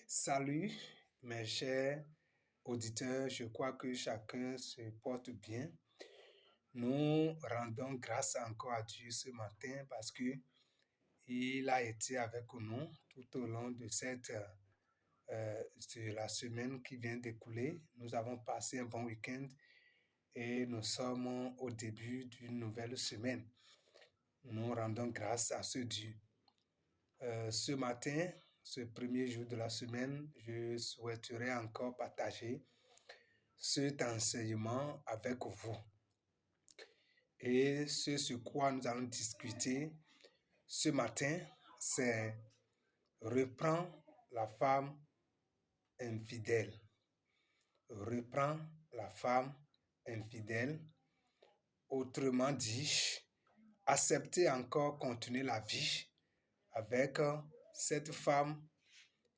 Salut, mes chers auditeurs, je crois que chacun se porte bien. Nous rendons grâce encore à Dieu ce matin parce que il a été avec nous tout au long de la semaine qui vient d'écouler. Nous avons passé un bon week-end et nous sommes au début d'une nouvelle semaine. Nous rendons grâce à ce Dieu. Ce matin, ce premier jour de la semaine, je souhaiterais encore partager cet enseignement avec vous. Et ce sur quoi nous allons discuter ce matin, c'est reprends la femme infidèle. Reprends la femme infidèle. Autrement dit, accepter encore continuer la vie avec cette femme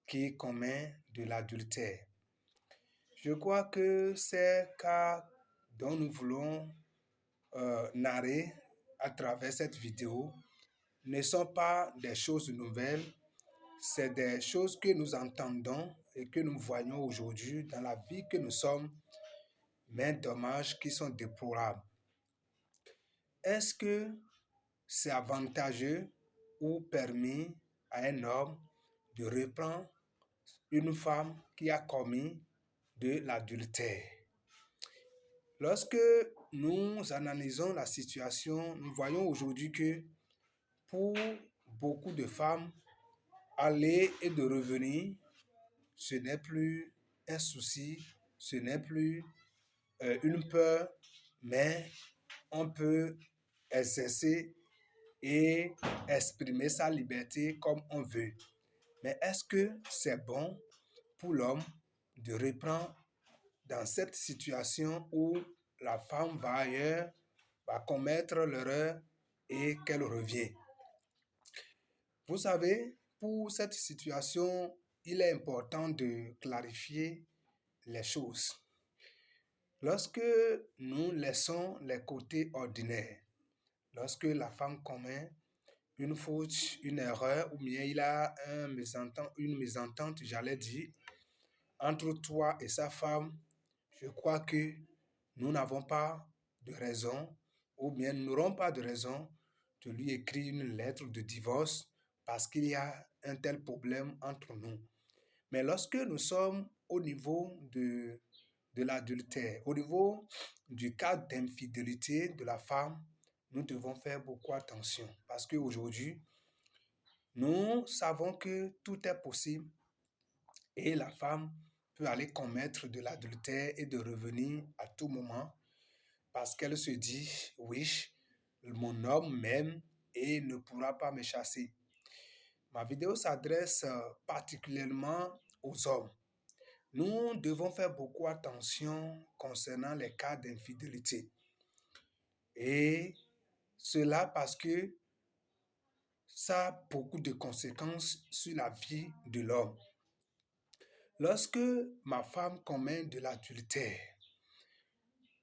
qui commet de l'adultère. Je crois que ces cas dont nous voulons narrer à travers cette vidéo ne sont pas des choses nouvelles, c'est des choses que nous entendons et que nous voyons aujourd'hui dans la vie que nous sommes, mais dommages qui sont déplorables. Est-ce que c'est avantageux ou permis à un homme de reprendre une femme qui a commis de l'adultère? Lorsque nous analysons la situation, nous voyons aujourd'hui que pour beaucoup de femmes, aller et de revenir, ce n'est plus un souci, ce n'est plus une peur, mais on peut exercer et exprimer sa liberté comme on veut. Mais est-ce que c'est bon pour l'homme de reprendre dans cette situation où la femme va ailleurs, va commettre l'erreur et qu'elle revient? Vous savez, pour cette situation, il est important de clarifier les choses. Lorsque nous laissons les côtés ordinaires, lorsque la femme commet une faute, une erreur, ou bien il a une mésentente, j'allais dire, entre toi et sa femme, je crois que nous n'avons pas de raison, ou bien nous n'aurons pas de raison de lui écrire une lettre de divorce parce qu'il y a un tel problème entre nous. Mais lorsque nous sommes au niveau de l'adultère, au niveau du cas d'infidélité de la femme, nous devons faire beaucoup attention parce qu'aujourd'hui, nous savons que tout est possible et la femme peut aller commettre de l'adultère et de revenir à tout moment parce qu'elle se dit, oui, mon homme m'aime et ne pourra pas me chasser. Ma vidéo s'adresse particulièrement aux hommes. Nous devons faire beaucoup attention concernant les cas d'infidélité. Et cela parce que ça a beaucoup de conséquences sur la vie de l'homme. Lorsque ma femme commet de l'adultère,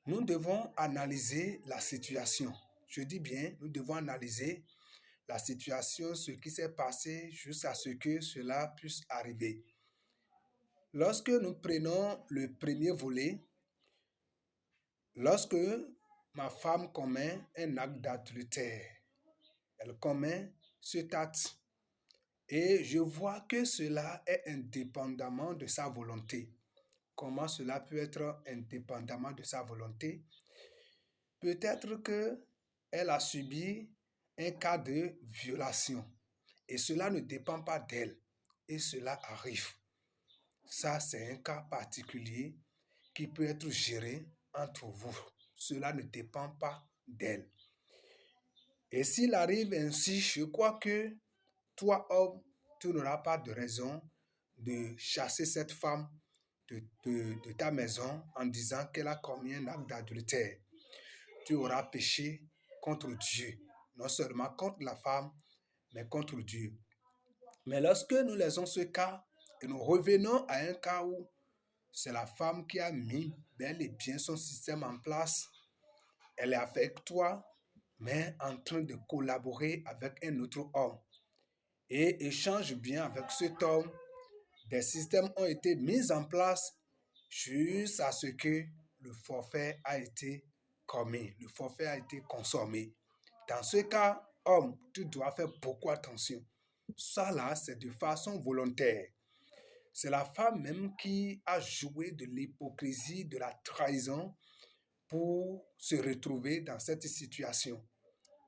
nous devons analyser la situation. Je dis bien, nous devons analyser la situation, ce qui s'est passé jusqu'à ce que cela puisse arriver. Lorsque nous prenons le premier volet, lorsque ma femme commet un acte d'adultère, elle commet cet acte et je vois que cela est indépendamment de sa volonté. Comment cela peut être indépendamment de sa volonté? Peut-être qu'elle a subi un cas de violation et cela ne dépend pas d'elle et cela arrive. Ça, c'est un cas particulier qui peut être géré entre vous. Cela ne dépend pas d'elle. Et s'il arrive ainsi, je crois que toi, homme, tu n'auras pas de raison de chasser cette femme de ta maison en disant qu'elle a commis un acte d'adultère. Tu auras péché contre Dieu, non seulement contre la femme, mais contre Dieu. Mais lorsque nous laissons ce cas et nous revenons à un cas où c'est la femme qui a mis bel et bien son système en place, elle est avec toi, mais en train de collaborer avec un autre homme et échange bien avec cet homme Des systèmes ont été mis en place jusqu'à ce que le forfait a été commis, le forfait a été consommé. Dans ce cas, homme, tu dois faire beaucoup attention. Ça là, c'est de façon volontaire. C'est la femme même qui a joué de l'hypocrisie, de la trahison pour se retrouver dans cette situation.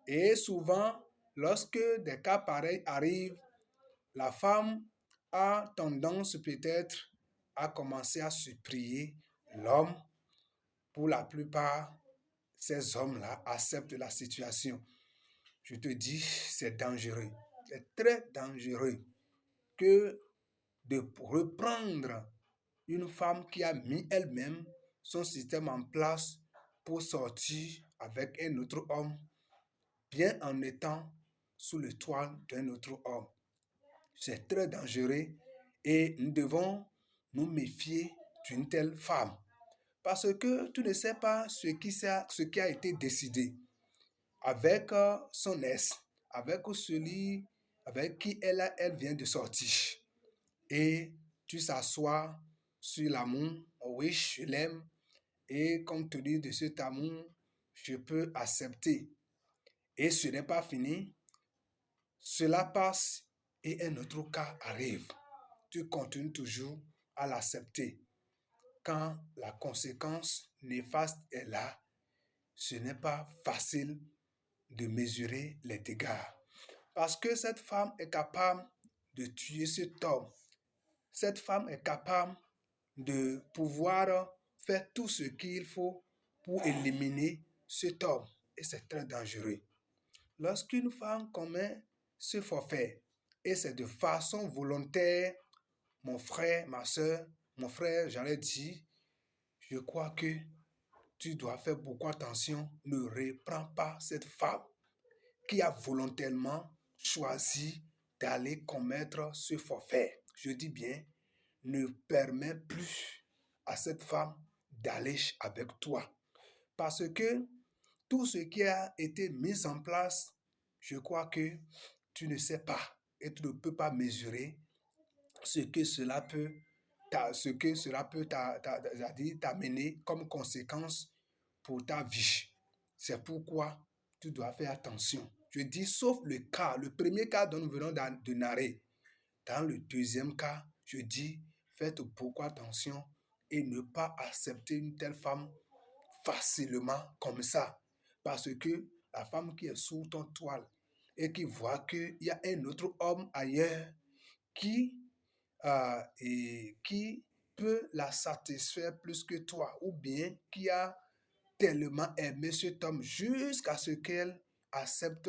Et souvent, lorsque des cas pareils arrivent, la femme a tendance peut-être à commencer à supplier l'homme. Pour la plupart, ces hommes-là acceptent la situation. Je te dis, c'est dangereux. C'est très dangereux que de reprendre une femme qui a mis elle-même son système en place pour sortir avec un autre homme, bien en étant sous le toit d'un autre homme. C'est très dangereux et nous devons nous méfier d'une telle femme. Parce que tu ne sais pas ce qui a été décidé avec son ex, avec celui avec qui elle vient de sortir. Et tu s'assois sur l'amour, oui, je l'aime, et compte tenu de cet amour, je peux accepter. Et ce n'est pas fini, cela passe et un autre cas arrive. Tu continues toujours à l'accepter. Quand la conséquence néfaste est là, ce n'est pas facile de mesurer les dégâts. Parce que cette femme est capable de tuer cet homme. Cette femme est capable de pouvoir faire tout ce qu'il faut pour éliminer cet homme. Et c'est très dangereux. Lorsqu'une femme commet ce forfait, et c'est de façon volontaire, mon frère, ma soeur, mon frère, j'allais dire, je crois que tu dois faire beaucoup attention. Ne reprends pas cette femme qui a volontairement choisi d'aller commettre ce forfait. Je dis bien, ne permets plus à cette femme d'aller avec toi. Parce que tout ce qui a été mis en place, je crois que tu ne sais pas et tu ne peux pas mesurer ce que cela peut t'amener comme conséquence pour ta vie. C'est pourquoi tu dois faire attention. Je dis sauf le premier cas dont nous venons de narrer. Dans le deuxième cas, je dis faites beaucoup attention et ne pas accepter une telle femme facilement comme ça. Parce que la femme qui est sous ton toile et qui voit qu'il y a un autre homme ailleurs qui qui peut la satisfaire plus que toi, ou bien qui a tellement aimé cet homme jusqu'à ce qu'elle accepte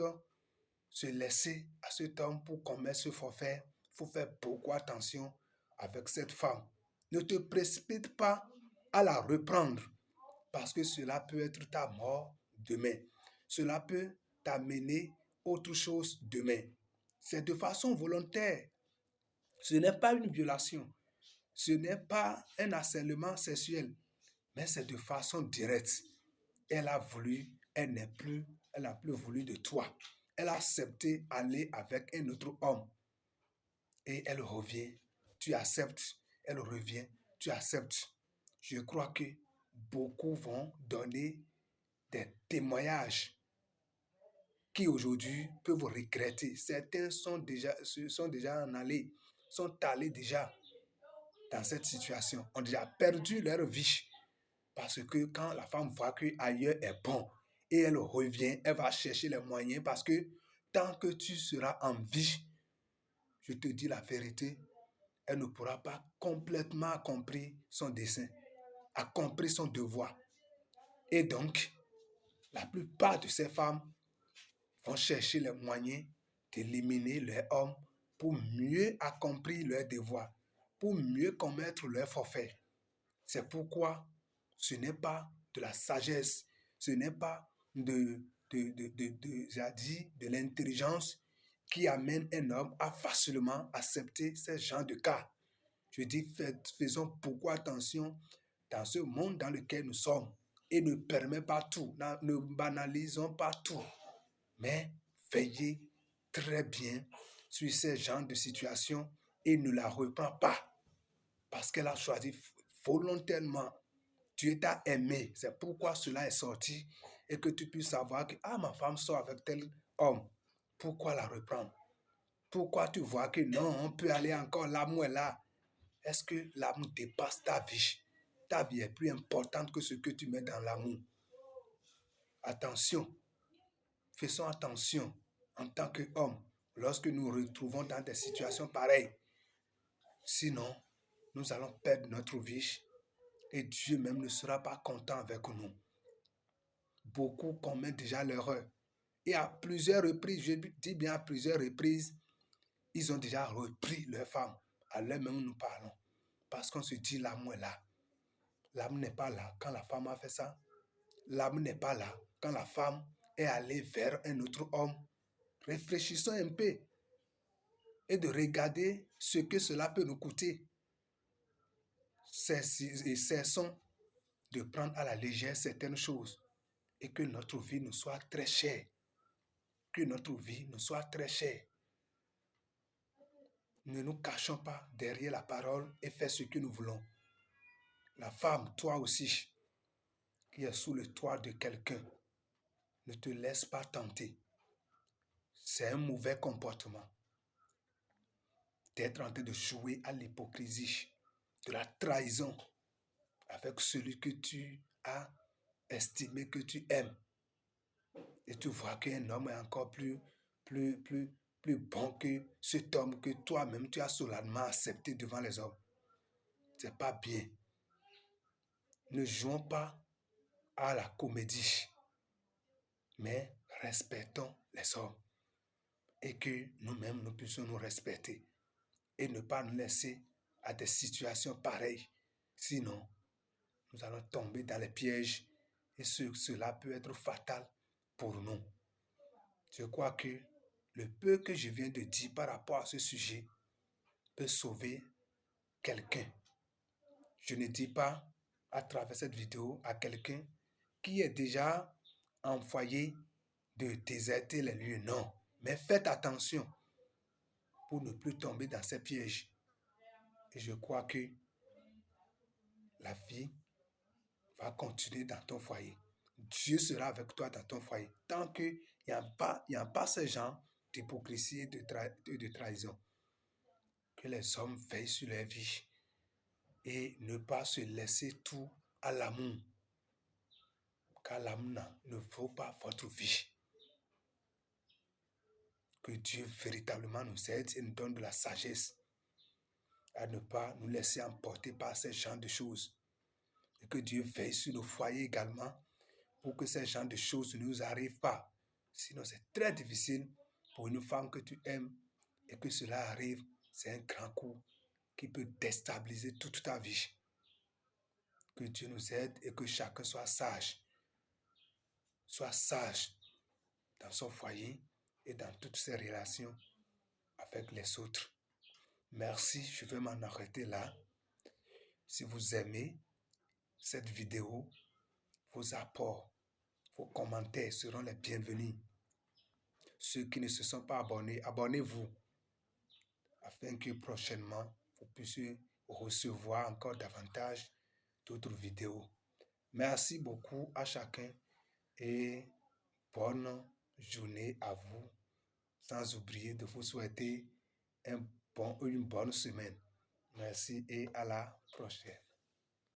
se laisser à cet homme pour commettre ce forfait. Il faut faire beaucoup attention avec cette femme. Ne te précipite pas à la reprendre parce que cela peut être ta mort demain. Cela peut t'amener autre chose demain. C'est de façon volontaire. Ce n'est pas une violation. Ce n'est pas un harcèlement sexuel, mais c'est de façon directe. Elle a voulu, elle n'a plus voulu de toi. Elle a accepté aller avec un autre homme et elle revient. Tu acceptes, elle revient, tu acceptes. Je crois que beaucoup vont donner des témoignages qui aujourd'hui peuvent regretter. Certains sont déjà sont allés déjà dans cette situation, ont déjà perdu leur vie. Parce que quand la femme voit que ailleurs est bon et elle revient, elle va chercher les moyens parce que tant que tu seras en vie, je te dis la vérité, elle ne pourra pas complètement accomplir son dessein, accomplir son devoir. Et donc, la plupart de ces femmes vont chercher les moyens d'éliminer leur homme pour mieux accomplir leur devoir, pour mieux commettre leur forfait. C'est pourquoi ce n'est pas de la sagesse, ce n'est pas de l'intelligence qui amène un homme à facilement accepter ce genre de cas. Je dis, faisons beaucoup attention dans ce monde dans lequel nous sommes et ne permet pas tout, ne banalisons pas tout, mais veillez très bien sur ce genre de situation et ne la reprends pas. parce qu'elle a choisi volontairement. Dieu t'a aimé. C'est pourquoi cela est sorti. Et que tu puisses savoir que ma femme sort avec tel homme. Pourquoi la reprendre? Pourquoi tu vois que non, on peut aller encore, l'amour est là? Est-ce que l'amour dépasse ta vie? Ta vie est plus importante que ce que tu mets dans l'amour. Attention, faisons attention en tant qu'hommes lorsque nous nous retrouvons dans des situations pareilles. Sinon, nous allons perdre notre vie et Dieu même ne sera pas content avec nous. Beaucoup commettent déjà l'erreur. Et à plusieurs reprises, je dis bien à plusieurs reprises, ils ont déjà repris leur femme. À l'heure même où nous parlons. Parce qu'on se dit l'amour est là. L'amour n'est pas là quand la femme a fait ça. L'amour n'est pas là quand la femme est allée vers un autre homme. Réfléchissons un peu et de regarder ce que cela peut nous coûter. Et cessons de prendre à la légère certaines choses et que notre vie nous soit très chère. Que notre vie nous soit très chère. Ne nous cachons pas derrière la parole et faisons ce que nous voulons. La femme, toi aussi, qui est sous le toit de quelqu'un, ne te laisse pas tenter. C'est un mauvais comportement d'être en train de jouer à l'hypocrisie, de la trahison avec celui que tu as estimé que tu aimes. Et tu vois qu'un homme est encore plus bon que cet homme que toi-même tu as solennellement accepté devant les hommes. C'est pas bien. Ne jouons pas à la comédie, mais respectons les hommes et que nous-mêmes nous puissions nous respecter et ne pas nous laisser à des situations pareilles. Sinon, nous allons tomber dans les pièges et cela peut être fatal pour nous. Je crois que le peu que je viens de dire par rapport à ce sujet peut sauver quelqu'un. Je ne dis pas à travers cette vidéo à quelqu'un qui est déjà en foyer de déserter les lieux. Non, mais faites attention pour ne plus tomber dans ces pièges. Et je crois que la vie va continuer dans ton foyer. Dieu sera avec toi dans ton foyer. Tant qu'il n'y a pas ce genre d'hypocrisie et de trahison. Que les hommes veillent sur leur vie et ne pas se laisser tout à l'amour. Car l'amour ne vaut pas votre vie. Que Dieu véritablement nous aide et nous donne de la sagesse à ne pas nous laisser emporter par ces genres de choses. Et que Dieu veille sur nos foyers également pour que ces genres de choses ne nous arrivent pas. Sinon, c'est très difficile pour une femme que tu aimes et que cela arrive. C'est un grand coup qui peut déstabiliser toute ta vie. Que Dieu nous aide et que chacun soit sage. Soit sage dans son foyer et dans toutes ses relations avec les autres. Merci, je vais m'en arrêter là. Si vous aimez cette vidéo, vos apports, vos commentaires seront les bienvenus. Ceux qui ne se sont pas abonnés, abonnez-vous afin que prochainement, vous puissiez recevoir encore davantage d'autres vidéos. Merci beaucoup à chacun et bonne journée à vous, sans oublier de vous souhaiter une bonne semaine. Merci et à la prochaine.